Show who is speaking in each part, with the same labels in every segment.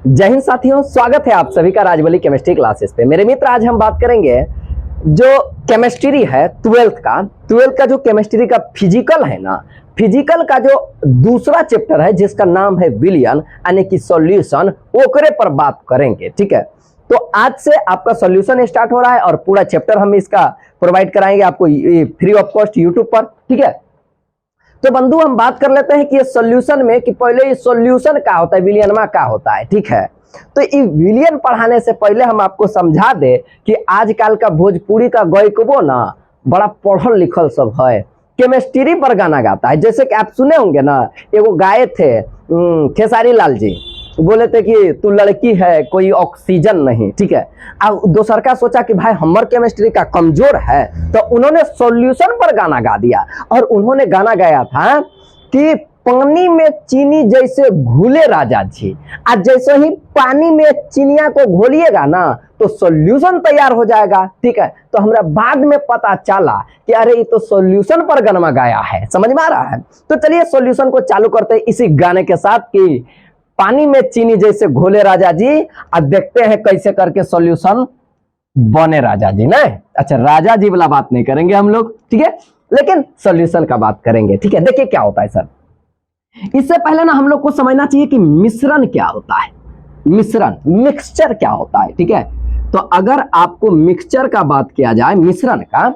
Speaker 1: जय हिंद साथियों, स्वागत है आप सभी का राजवली केमिस्ट्री क्लासेस पे। मेरे मित्र, आज हम बात करेंगे जो केमिस्ट्री है ट्वेल्थ का जो केमिस्ट्री का फिजिकल है ना, फिजिकल का जो दूसरा चैप्टर है जिसका नाम है विलियन यानी कि सॉल्यूशन, ओकरे पर बात करेंगे। ठीक है, तो आज से आपका सॉल्यूशन स्टार्ट हो रहा है और पूरा चैप्टर हम इसका प्रोवाइड कराएंगे आपको फ्री ऑफ कॉस्ट यूट्यूब पर। ठीक है, तो बंधु हम बात कर लेते हैं कि ये सॉल्यूशन में कि पहले ये सॉल्यूशन क्या होता है, विलियनमा क्या होता है। ठीक है, तो ये विलियन पढ़ाने से पहले हम आपको समझा दे कि आजकल का भोजपुरी का गायकबो ना बड़ा पढ़ल लिखल सब है, केमिस्ट्री पर गाना गाता है। जैसे कि आप सुने होंगे ना, एगो गाए थे खेसारी लाल जी, बोले थे कि तू लड़की है कोई ऑक्सीजन नहीं। ठीक है, अब दोसर का सोचा कि भाई हमर केमिस्ट्री का कमजोर है, तो उन्होंने सॉल्यूशन पर गाना गा दिया। और उन्होंने गाना गाया था कि पानी में चीनी जैसे घुले राजा जी, आज जैसे ही पानी में चीनिया को घोलिएगा ना तो सॉल्यूशन तैयार हो जाएगा। ठीक है, तो हमरा बाद में पता चला कि अरे ये तो सॉल्यूशन पर गाना गाया है। समझ में आ रहा है? तो चलिए सॉल्यूशन को चालू करते हैं इसी गाने के साथ कि पानी में चीनी जैसे घोले राजा जी, अब देखते हैं कैसे करके सॉल्यूशन बने राजा जी। ना अच्छा, राजा जी वाला बात नहीं करेंगे हम लोग, ठीक है, लेकिन सॉल्यूशन का बात करेंगे। ठीक है, देखिए क्या होता है सर। इससे पहले ना हम लोग को समझना चाहिए कि मिश्रण क्या होता है, मिश्रण मिक्सचर क्या होता है। ठीक है, तो अगर आपको मिक्सचर का बात किया जाए, मिश्रण का,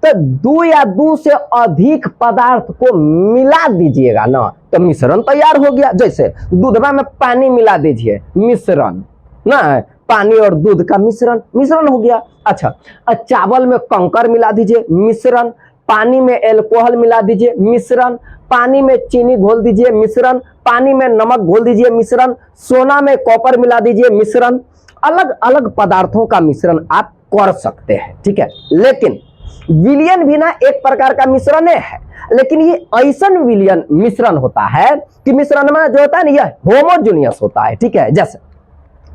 Speaker 1: तो दो या दो से अधिक पदार्थ को मिला दीजिएगा ना तो मिश्रण तैयार हो गया। जैसे दूध में पानी मिला दीजिए, मिश्रण ना, पानी और दूध का मिश्रण हो गया। अच्छा, चावल में कंकर मिला दीजिए, मिश्रण, पानी में एल्कोहल मिला दीजिए, मिश्रण, पानी में चीनी घोल दीजिए, मिश्रण, पानी में नमक घोल दीजिए, मिश्रण, सोना में कॉपर मिला दीजिए, मिश्रण। अलग अलग पदार्थों का मिश्रण आप कर सकते हैं। ठीक है, लेकिन विलियन भी ना एक प्रकार का मिश्रण है, लेकिन ये ऐसा विलियन मिश्रण होता है कि मिश्रण में जो होता है ना, यह होमोजेनियस होता है। ठीक है, जैसे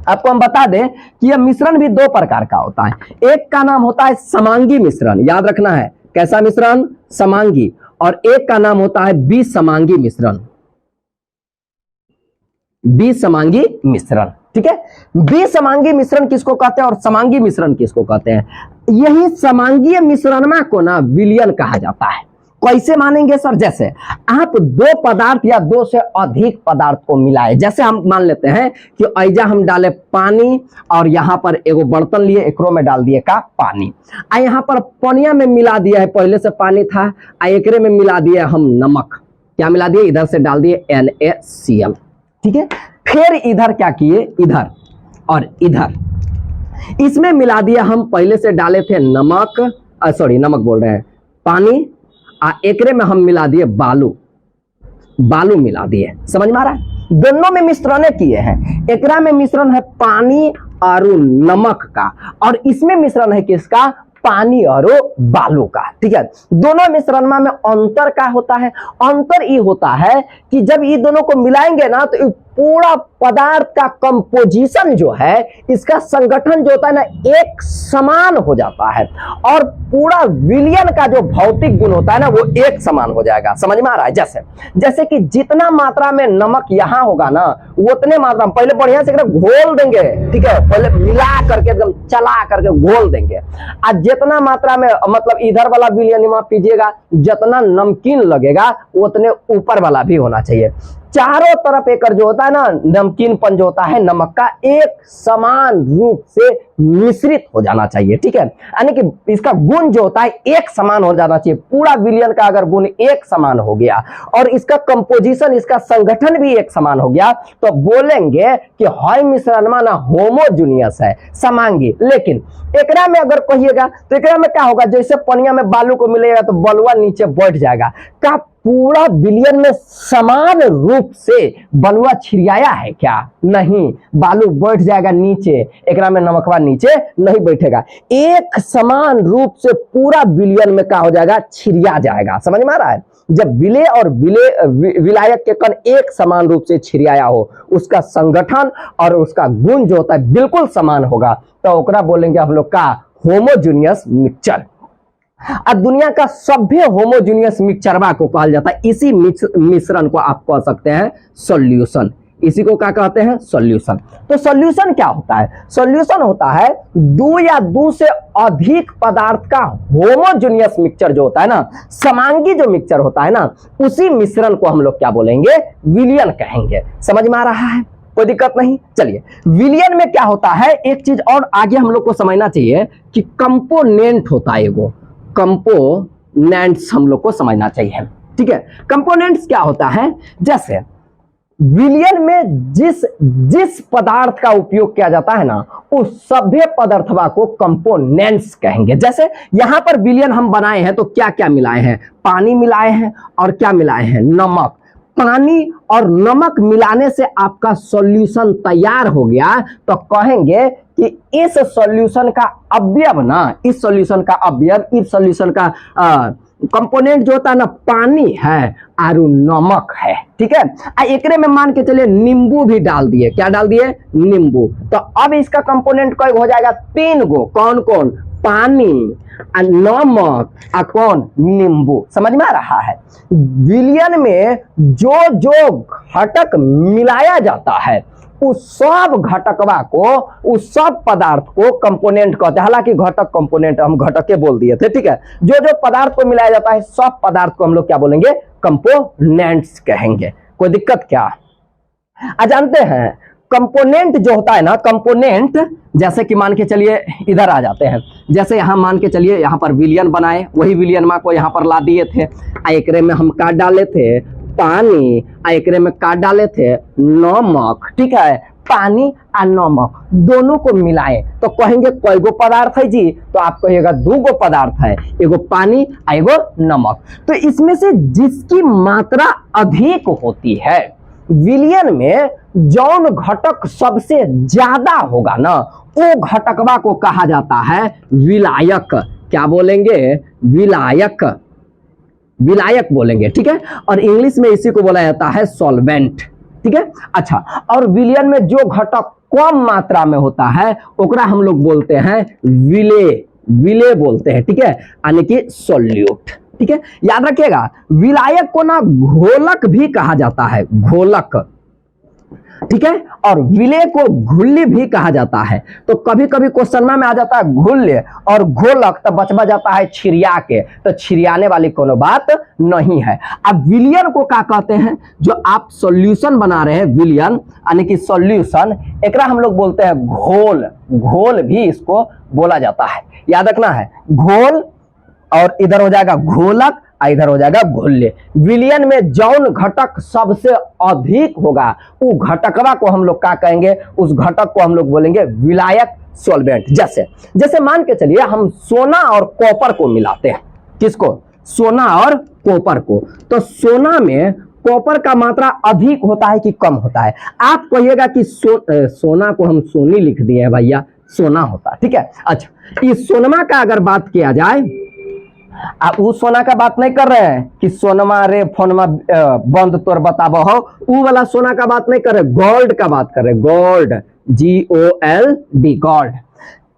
Speaker 1: आपको हम बता दें कि यह मिश्रण भी दो प्रकार का होता है। एक का नाम होता है समांगी मिश्रण, याद रखना है, कैसा मिश्रण? समांगी। और एक का नाम होता है विसमांगी मिश्रण, विसमांगी मिश्रण। ठीक है, विसमांगी मिश्रण किसको कहते हैं और समांगी मिश्रण किसको कहते हैं? यही समांगीय मिश्रण को ना विलियन कहा जाता है। कैसे मानेंगे सर? जैसे आप दो पदार्थ या दो से अधिक पदार्थ को मिलाए, जैसे हम मान लेते हैं कि ऐजा हम डाले पानी और यहाँ पर एगो बर्तन लिए, एकरो में डाल दिए का पानी, आ यहाँ पर पनिया में मिला दिया है, पहले से पानी था, आ एकरे में मिला दिया हम नमक। क्या मिला दिए? इधर से डाल दिए NaCl। ठीक है, फिर इधर क्या किए, इधर और इधर इसमें मिला दिया हम, पहले से डाले थे नमक, नमक बोल रहे हैं, पानी, एकरे में हम मिला दिए बालू मिला दिए। समझ में आ रहा है? दोनों में मिश्रण किए हैं। एकरा में मिश्रण है पानी और नमक का, और इसमें मिश्रण है किसका? पानी और बालू का। ठीक है, दोनों मिश्रण में अंतर क्या होता है? अंतर ये होता है कि जब ये दोनों को मिलाएंगे ना तो पूरा पदार्थ का कंपोजिशन जो है, इसका संगठन जो होता है ना, एक समान हो जाता है, और पूरा विलियन का जो भौतिक गुण होता है ना वो एक समान हो जाएगा। समझ में आ रहा है? जैसे कि जितना मात्रा में नमक यहाँ होगा ना, उतने मात्रा में पहले बढ़िया से घोल देंगे। ठीक है, पहले मिला करके एकदम चला करके घोल देंगे। आज जितना मात्रा में, मतलब इधर वाला विलियन पीजिएगा, जितना नमकीन लगेगा उतने ऊपर वाला भी होना चाहिए। चारों तरफ एकर जो होता है ना, नमकीनपन जो होता है नमक का, एक समान रूप से मिश्रित हो जाना चाहिए। ठीक है, यानी कि इसका गुण जो होता है एक समान हो जाना चाहिए। पूरा विलियन का अगर गुण एक समान हो गया और इसका कंपोजिशन, इसका संगठन भी एक समान हो गया, तो बोलेंगे कि हाई मिश्रण ना होमोजेनियस है, समांगी। लेकिन एकरा में अगर कहिएगा तो एकरा में क्या होगा? जैसे पनिया में बालू को मिलेगा तो बलुआ नीचे बैठ जाएगा। क्या पूरा विलियन में समान रूप से बलुआ छिड़ियाया है? क्या नहीं, बालू बैठ जाएगा नीचे, एकरा में नमकवा नीचे नहीं बैठेगा। एक समान रूप से पूरा विलियन में क्या हो जाएगा? छिड़िया जाएगा। समझ में आ रहा है? जब विलय और विलायक के कण एक समान रूप से छिड़ियाया हो, उसका संगठन और उसका गुण जो होता है बिल्कुल समान होगा, तो ओकरा बोलेंगे हम लोग का होमोजेनियस मिक्सचर। और दुनिया का सभ्य होमोजेनियस मिक्सचरवा को कहा जाता है। इसी मिश्रण को आप कह सकते हैं सॉल्यूशन। इसी को क्या कहते हैं, सॉल्यूशन। तो सॉल्यूशन क्या होता है, सॉल्यूशन होता है दो या दो से अधिक पदार्थ का होमोजेनियस मिक्सचर जो होता है ना, समांगी जो मिक्सचर होता है ना, उसी मिश्रण को हम लोग क्या बोलेंगे, विलयन कहेंगे। समझ में आ रहा है, कोई दिक्कत नहीं। चलिए, विलयन में क्या होता है, एक चीज और आगे हम लोग को समझना चाहिए कि कंपोनेंट होता है, एगो कंपोनेंट्स हम लोग को समझना चाहिए, ठीक है। कंपोनेंट्स क्या होता है, जैसे विलयन में जिस पदार्थ का उपयोग किया जाता है ना, उस सभ्य पदार्थवा को कंपोनेंट्स कहेंगे। जैसे यहां पर विलयन हम बनाए हैं तो क्या क्या मिलाए हैं, पानी मिलाए हैं और क्या मिलाए हैं, नमक। पानी और नमक मिलाने से आपका सॉल्यूशन तैयार हो गया, तो कहेंगे कि इस सॉल्यूशन का अवयव ना, इस सॉल्यूशन का अवयव, इस सॉल्यूशन का कंपोनेंट जो होता है ना, पानी है और नमक है, ठीक है। एकरे में मान के चलिए नींबू भी डाल दिए, क्या डाल दिए, नींबू। तो अब इसका कंपोनेंट कई हो जाएगा, 3 गो। कौन कौन, पानी, नमक और कौन, नींबू। समझ में आ रहा है। विलयन में जो जो घटक मिलाया जाता है, उस सब घटकवा को, उस सब पदार्थ को कंपोनेंट कहते हैं। हालांकि घटक कंपोनेंट हम घटके बोल दिए थे, ठीक है। जो जो पदार्थ को मिलाया जाता है, सब पदार्थ को हम लोग क्या बोलेंगे, कंपोनेंट्स कहेंगे। कोई दिक्कत क्या। जानते हैं कंपोनेंट जो होता है ना, कंपोनेंट जैसे कि मान के चलिए इधर आ जाते हैं, जैसे यहां मान के चलिए यहां पर विलयन बनाए, वही विलयन माँ को यहां पर ला दिए थे। एकरे में हम काट डाले थे पानी, एकरे में काट डाले थे नमक, ठीक है। पानी और नमक दोनों को मिलाए तो कहेंगे कई गो पदार्थ है जी, तो आप कहिएगा 2 गो पदार्थ है, एगो पानी और एगो नमक। तो इसमें से जिसकी मात्रा अधिक होती है, विलयन में जौन घटक सबसे ज्यादा होगा ना, वो घटकवा को कहा जाता है विलायक। क्या बोलेंगे, विलायक, विलायक बोलेंगे, ठीक है। और इंग्लिश में इसी को बोला जाता है सॉल्वेंट, ठीक है। अच्छा, और विलयन में जो घटक कम मात्रा में होता है, ओकरा हम लोग बोलते हैं विले, विले बोलते हैं, ठीक है, यानी कि सॉल्यूट, ठीक है। याद रखिएगा, विलायक को ना घोलक भी कहा जाता है, घोलक, ठीक है। और विलय को घुल्ली भी कहा जाता है। तो कभी कभी क्वेश्चन में आ जाता है घुल्य और घोलक, तो बचवा जाता है छिरिया के, तो छिरियाने वाली कोनो बात नहीं है। अब विलयन को क्या कहते हैं, जो आप सॉल्यूशन बना रहे हैं, विलयन यानी कि सॉल्यूशन, एकरा हम लोग बोलते हैं घोल, घोल भी इसको बोला जाता है। याद रखना है, घोल और इधर हो जाएगा घोलक, इधर हो जाएगा घुल्ले। विलयन में जौन घटक सबसे अधिक होगा, वो घटकवा को हम लोग क्या कहेंगे, उस घटक को हम लोग बोलेंगे विलायक, सॉल्वेंट। जैसे जैसे मान के चलिए हम सोना और कॉपर को मिलाते हैं, किसको, सोना और कॉपर को। तो सोना में कॉपर का मात्रा अधिक होता है कि कम होता है। आप कहिएगा कि सोना को हम सोनी लिख दिए हैं भैया, सोना होता है, ठीक है। अच्छा, इस सोनमा का अगर बात किया जाए, आप उस सोना का बात नहीं कर रहे हैं कि सोनमा रे फोनमा बंद तोर बताबो हो, वो वाला सोना का बात नहीं कर रहे, गोल्ड का बात कर रहे, गोल्ड, GOLD, गोल्ड।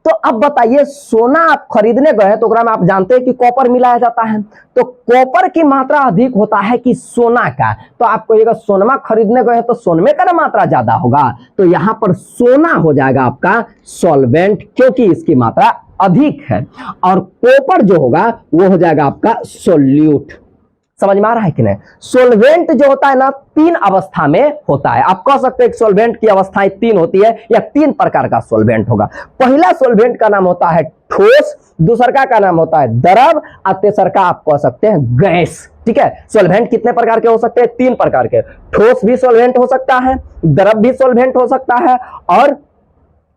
Speaker 1: तो अब बताइए, सोना आप खरीदने गए तो में आप जानते हैं कि कॉपर मिलाया जाता है, तो कॉपर की मात्रा अधिक होता है कि सोना का। तो आप कहिएगा सोनमा खरीदने गए तो सोनमे का ना मात्रा ज्यादा होगा, तो यहां पर सोना हो जाएगा आपका सॉल्वेंट, क्योंकि इसकी मात्रा अधिक है। और कॉपर जो होगा वो हो जाएगा आपका सोल्यूट। समझ में आ रहा है कि नहीं। सोल्वेंट जो होता है ना, 3 अवस्था में होता है। आप कह सकते हैं सोल्वेंट की अवस्थाएं 3 होती है, या 3 प्रकार का सोल्वेंट होगा। पहला सोल्वेंट का नाम होता है ठोस, दूसरा का नाम होता है द्रव, और तीसरा आप कह सकते हैं गैस, ठीक है। सोल्वेंट कितने प्रकार के हो सकते हैं, 3 प्रकार के। ठोस भी सोल्वेंट हो सकता है, द्रव भी सोल्वेंट हो सकता है, और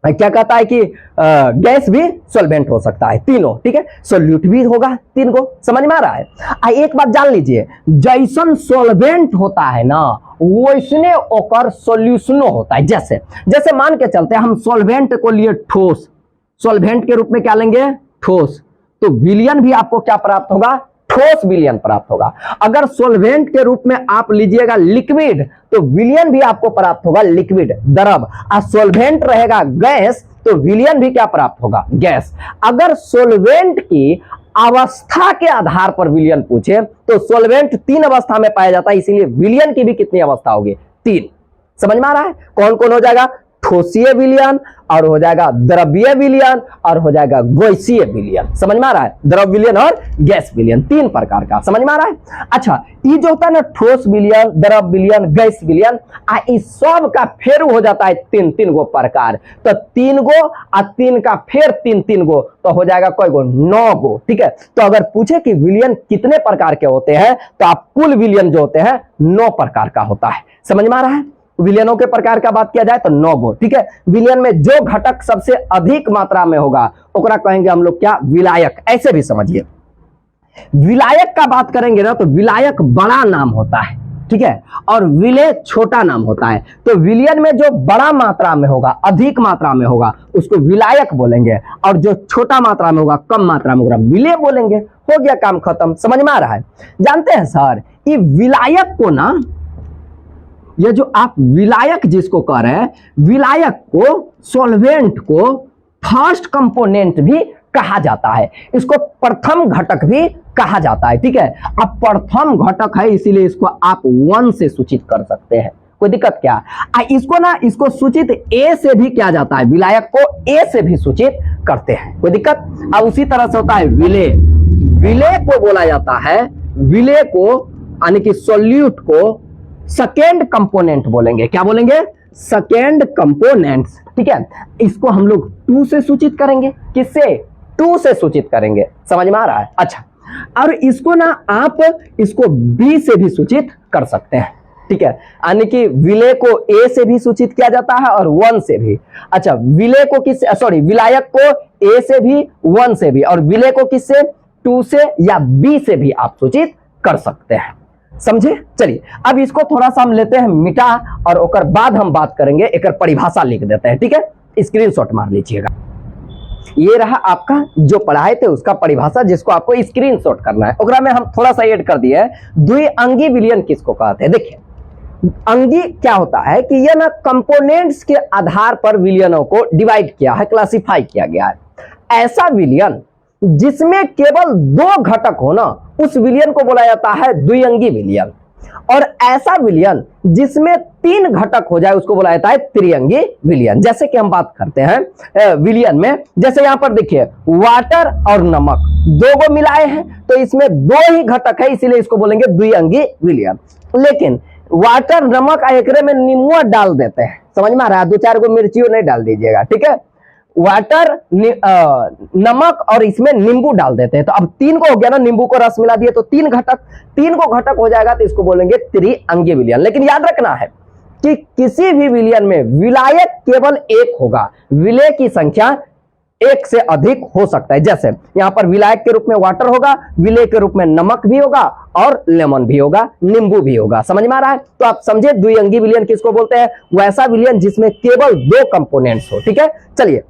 Speaker 1: क्या कहता है कि गैस भी सॉल्वेंट हो सकता है, तीनों, ठीक है। सोल्यूट भी होगा 3 गो। समझ में आ रहा है। एक बात जान लीजिए, जैसन सॉल्वेंट होता है ना, वैसने ओकर सॉल्यूशनो होता है। जैसे जैसे मान के चलते हैं हम सॉल्वेंट को लिए ठोस, सॉल्वेंट के रूप में क्या लेंगे, ठोस, तो विलयन भी आपको क्या प्राप्त होगा, ठोस विलयन प्राप्त होगा। अगर सॉल्वेंट के रूप में आप लीजिएगा लिक्विड, तो विलयन भी आपको प्राप्त होगा लिक्विड, द्रव। और सॉल्वेंट रहेगा गैस, तो विलयन भी क्या प्राप्त होगा, गैस। अगर सॉल्वेंट की अवस्था के आधार पर विलयन पूछे, तो सॉल्वेंट 3 अवस्था में पाया जाता है, इसीलिए विलयन की भी कितनी अवस्था होगी, 3। समझ में आ रहा है? कौन कौन हो जाएगा? ठोसीय विलयन, और हो जाएगा द्रव्य विलयन, और हो जाएगा गैसीय विलयन। समझ में आ रहा है? द्रव विलयन और गैस विलयन, 3 प्रकार का। समझ में आ रहा है? अच्छा, ये जो होता है ना ठोस विलयन, द्रव विलयन, गैस विलयन, इस सब का फेर हो जाता है 3-3 गो प्रकार। तो 3 गो और 3 का फेर 3-3 गो, तो हो जाएगा कोई गो? 9 गो। ठीक है, तो अगर पूछे कि विलयन कितने प्रकार के होते हैं, तो आप कुल विलयन जो होते हैं 9 प्रकार का होता है। समझ में आ रहा है? विलयनों के प्रकार का बात किया जाए तो 9 गो। ठीक है, विलयन में जो घटक सबसे अधिक मात्रा में होगा ओकरा कहेंगे हम लोग क्या? विलायक। ऐसे भी समझिए, विलायक का बात करेंगे ना तो विलायक बड़ा नाम होता है, ठीक है, और विलेय छोटा नाम होता है। तो विलयन में जो बड़ा मात्रा में होगा, अधिक मात्रा में होगा, उसको विलायक बोलेंगे, और जो छोटा मात्रा में होगा, कम मात्रा में होगा, विलेय बोलेंगे। हो गया, काम खत्म। समझ में आ रहा है? जानते हैं सर, ये विलायक को ना, ये जो आप विलायक जिसको कह रहे हैं, विलायक को, सॉल्वेंट को फर्स्ट कंपोनेंट भी कहा जाता है, इसको प्रथम घटक भी कहा जाता है। ठीक है, अब प्रथम घटक है इसीलिए इसको आप 1 से सूचित कर सकते हैं, कोई दिक्कत क्या? इसको ना, इसको सूचित ए से भी किया जाता है, विलायक को ए से भी सूचित करते हैं, कोई दिक्कत? अब उसी तरह से होता है विलेय। विलेय को बोला जाता है, विलेय को यानी कि सोल्यूट को सेकेंड कंपोनेंट बोलेंगे। क्या बोलेंगे? Second components. ठीक है, इसको हम लोग 2 से सूचित करेंगे। किससे? 2 से सूचित करेंगे। समझ में आ रहा है? अच्छा, और इसको ना आप इसको बी से भी सूचित कर सकते हैं। ठीक है, यानी कि विलेय को ए से भी सूचित किया जाता है और 1 से भी। अच्छा, विलेय को किस, सॉरी, विलायक को ए से भी, 1 से भी, और विलेय को किससे? 2 से या बी से भी आप सूचित कर सकते हैं। समझे? चलिए, अब इसको थोड़ा सा हम लेते हैं मिटा, और ओकर बाद हम बात करेंगे, एक परिभाषा लिख देते हैं। ठीक है, स्क्रीनशॉट मार लीजिएगा। ये रहा आपका जो पढ़ाए थे उसका परिभाषा, जिसको आपको स्क्रीनशॉट करना है। ओकरा में हम थोड़ा सा ऐड कर दिए है, द्विअंगी विलयन किसको कहते हैं। देखिए, अंगी क्या होता है कि ये ना कंपोनेंट्स के आधार पर विलयनों को डिवाइड किया है, क्लासिफाई किया गया है। ऐसा विलयन जिसमें केवल 2 घटक हो ना, उस विलयन को बोला जाता है द्विअंगी विलयन, और ऐसा विलयन जिसमें 3 घटक हो जाए उसको बोला जाता है त्रिअंगी विलयन। जैसे कि हम बात करते हैं विलयन में, जैसे यहां पर देखिए वाटर और नमक 2 को मिलाए हैं, तो इसमें 2 ही घटक है, इसीलिए इसको बोलेंगे द्विअंगी विलयन। लेकिन वाटर, नमक, एकरे में नींबू डाल देते हैं। समझ में आ रहा है? 2-4 को मिर्चियों नहीं डाल दीजिएगा। ठीक है, वाटर, नमक और इसमें नींबू डाल देते हैं, तो अब 3 को हो गया ना, नींबू को रस मिला दिए तो 3 को घटक हो जाएगा, तो इसको बोलेंगे त्रिअंगी विलयन। लेकिन याद रखना है कि किसी भी विलयन में विलायक केवल 1 होगा, विलेय की संख्या 1 से अधिक हो सकता है। जैसे यहां पर विलायक के रूप में वाटर होगा, विलेय के रूप में नमक भी होगा, और लेमन भी होगा, नींबू भी होगा। समझ में आ रहा है? तो आप समझे द्विअंगी विलयन किसको बोलते हैं? वैसा विलयन जिसमें केवल 2 कंपोनेंट्स हो। ठीक है, चलिए,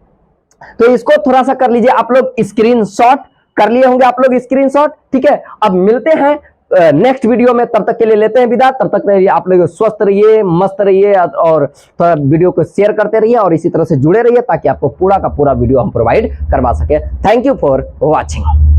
Speaker 1: तो इसको थोड़ा सा कर लीजिए आप लोग, स्क्रीनशॉट कर लिए होंगे आप लोग स्क्रीनशॉट। ठीक है, अब मिलते हैं नेक्स्ट वीडियो में, तब तक के लिए लेते हैं विदा। तब तक रहिए आप लोग स्वस्थ रहिए, मस्त रहिए, और थोड़ा वीडियो को शेयर करते रहिए, और इसी तरह से जुड़े रहिए ताकि आपको पूरा का पूरा वीडियो हम प्रोवाइड करवा सके। Thank you for watching.